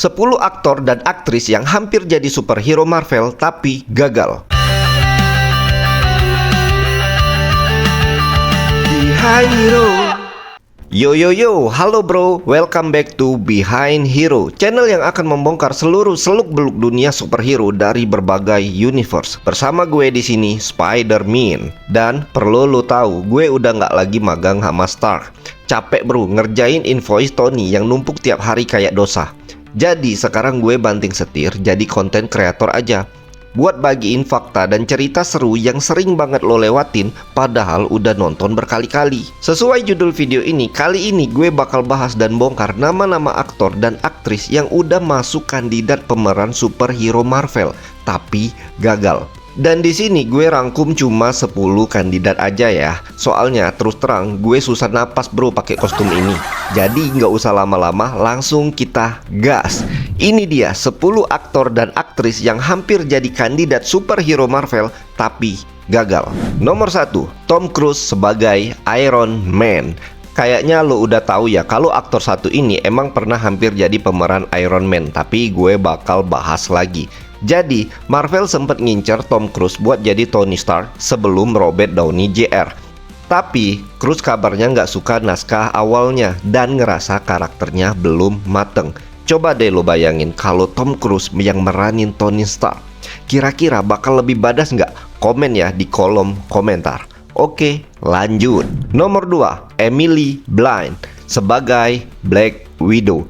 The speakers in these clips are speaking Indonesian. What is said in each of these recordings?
10 aktor dan aktris yang hampir jadi superhero Marvel tapi gagal. Behind Hero. Yo, halo bro, welcome back to Behind Hero, channel yang akan membongkar seluruh seluk-beluk dunia superhero dari berbagai universe. Bersama gue di sini, Spider-Man. Dan perlu lo tahu, gue udah nggak lagi magang sama Stark. Capek bro, ngerjain invoice Tony yang numpuk tiap hari kayak dosa. Jadi sekarang gue banting setir jadi konten kreator aja, buat bagiin fakta dan cerita seru yang sering banget lo lewatin padahal udah nonton berkali-kali. Sesuai judul video ini, kali ini gue bakal bahas dan bongkar nama-nama aktor dan aktris yang udah masuk kandidat pemeran superhero Marvel tapi gagal. Dan di sini gue rangkum cuma 10 kandidat aja ya. Soalnya terus terang gue susah napas bro pakai kostum ini. Jadi nggak usah lama-lama, langsung kita gas. Ini dia 10 aktor dan aktris yang hampir jadi kandidat superhero Marvel tapi gagal. Nomor 1, Tom Cruise sebagai Iron Man. Kayaknya lo udah tahu ya kalau aktor satu ini emang pernah hampir jadi pemeran Iron Man, tapi gue bakal bahas lagi. Jadi, Marvel sempat ngincer Tom Cruise buat jadi Tony Stark sebelum Robert Downey Jr. Tapi, Cruise kabarnya nggak suka naskah awalnya dan ngerasa karakternya belum mateng. Coba deh lo bayangin kalau Tom Cruise yang meranin Tony Stark. Kira-kira bakal lebih badass nggak? Komen ya di kolom komentar. Oke, lanjut. Nomor 2, Emily Blunt sebagai Black Widow.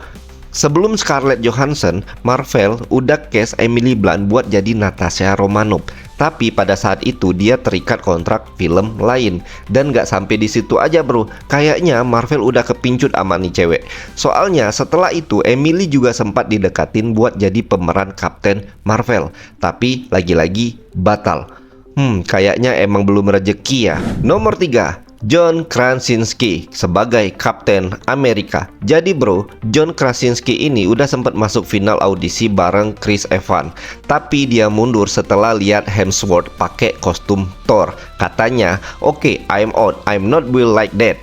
Sebelum Scarlett Johansson, Marvel udah cast Emily Blunt buat jadi Natasha Romanoff. Tapi pada saat itu dia terikat kontrak film lain. Dan gak sampai di situ aja bro, kayaknya Marvel udah kepincut sama nih cewek. Soalnya setelah itu Emily juga sempat didekatin buat jadi pemeran Captain Marvel. Tapi lagi-lagi batal. Kayaknya emang belum rezeki ya. Nomor 3, John Krasinski sebagai Captain America. Jadi bro, John Krasinski ini udah sempat masuk final audisi bareng Chris Evans, tapi dia mundur setelah lihat Hemsworth pakai kostum Thor. Katanya, "Oke, I'm out, I'm not built like that."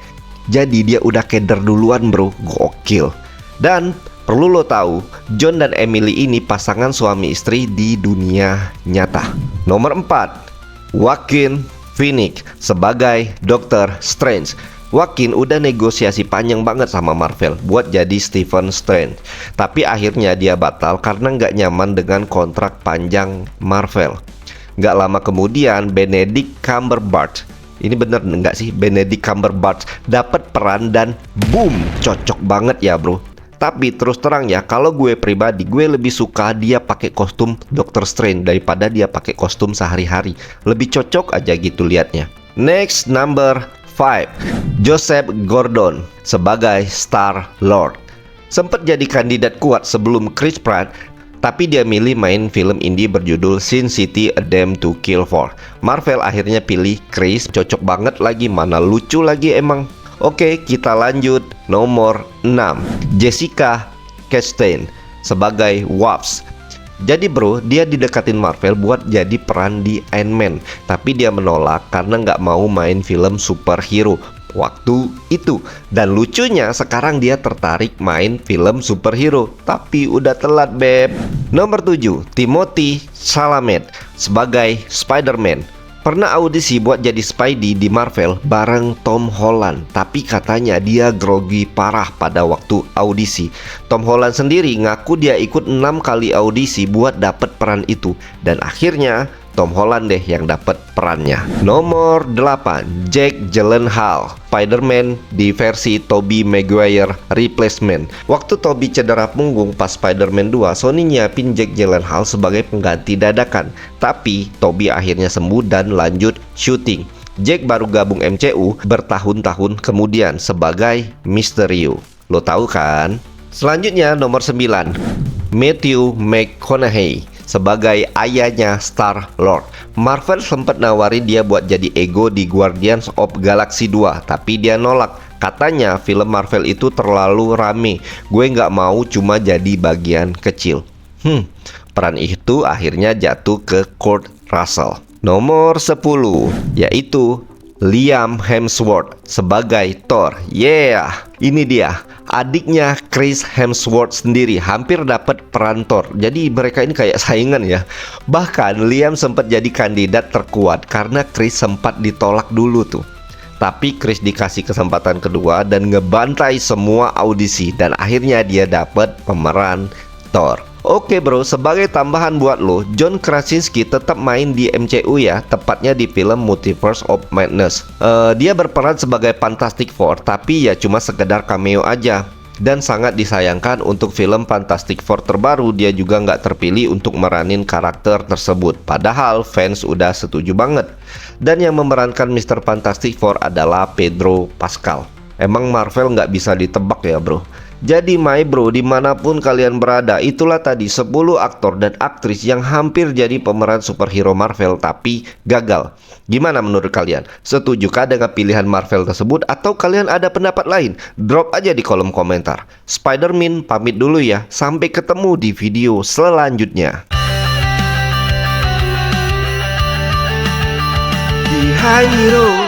Jadi dia udah keder duluan bro, gokil. Dan perlu lo tahu, John dan Emily ini pasangan suami istri di dunia nyata. Nomor 4, Joaquin Phoenix sebagai Doctor Strange. Joaquin udah negosiasi panjang banget sama Marvel buat jadi Stephen Strange. Tapi akhirnya dia batal karena nggak nyaman dengan kontrak panjang Marvel. Nggak lama kemudian Benedict Cumberbatch, ini bener nggak sih, Benedict Cumberbatch dapat peran dan boom, cocok banget ya bro. Tapi terus terang ya, kalau gue pribadi, gue lebih suka dia pakai kostum Doctor Strange daripada dia pakai kostum sehari-hari. Lebih cocok aja gitu liatnya. Next, number 5, Joseph Gordon sebagai Star-Lord. Sempet jadi kandidat kuat sebelum Chris Pratt, tapi dia milih main film indie berjudul Sin City: A Dame to Kill For. Marvel akhirnya pilih Chris, cocok banget lagi, mana lucu lagi emang. Oke, kita lanjut. Nomor 6, Jessica Chastain sebagai Wasp. Jadi bro, dia didekatin Marvel buat jadi peran di Ant-Man, tapi dia menolak karena nggak mau main film superhero waktu itu. Dan lucunya sekarang dia tertarik main film superhero, tapi udah telat beb. Nomor 7, Timothy Chalamet sebagai Spider-Man. Pernah audisi buat jadi Spidey di Marvel bareng Tom Holland, tapi katanya dia grogi parah pada waktu audisi. Tom Holland sendiri ngaku dia ikut 6 kali audisi buat dapet peran itu, dan akhirnya Tom Holland deh yang dapat perannya. Nomor 8, Jake Gyllenhaal, Spider-Man di versi Tobey Maguire replacement. Waktu Tobey cedera punggung pas Spider-Man 2, Sony nyiapin Jake Gyllenhaal sebagai pengganti dadakan. Tapi Tobey akhirnya sembuh dan lanjut syuting. Jake baru gabung MCU bertahun-tahun kemudian sebagai Mysterio. Lo tahu kan? Selanjutnya nomor 9, Matthew McConaughey sebagai ayahnya Star-Lord. Marvel sempat nawarin dia buat jadi Ego di Guardians of Galaxy 2, tapi dia nolak. Katanya film Marvel itu terlalu rame, gue nggak mau cuma jadi bagian kecil. Peran itu akhirnya jatuh ke Kurt Russell. Nomor 10, yaitu Liam Hemsworth sebagai Thor. Ini dia adiknya Chris Hemsworth sendiri hampir dapat peran Thor. Jadi mereka ini kayak saingan ya. Bahkan Liam sempat jadi kandidat terkuat karena Chris sempat ditolak dulu tuh. Tapi Chris dikasih kesempatan kedua dan ngebantai semua audisi dan akhirnya dia dapat pemeran Thor. Oke bro, sebagai tambahan buat lo, John Krasinski tetap main di MCU ya, tepatnya di film Multiverse of Madness. Dia berperan sebagai Fantastic Four, tapi ya cuma sekedar cameo aja. Dan sangat disayangkan untuk film Fantastic Four terbaru, dia juga nggak terpilih untuk meranin karakter tersebut. Padahal fans udah setuju banget. Dan yang memerankan Mr. Fantastic Four adalah Pedro Pascal. Emang Marvel nggak bisa ditebak ya bro. Jadi my bro, dimanapun kalian berada, itulah tadi 10 aktor dan aktris yang hampir jadi pemeran superhero Marvel tapi gagal. Gimana menurut kalian? Setujukah dengan pilihan Marvel tersebut atau kalian ada pendapat lain? Drop aja di kolom komentar. Spider-Man pamit dulu ya, sampai ketemu di video selanjutnya. Behind Hero.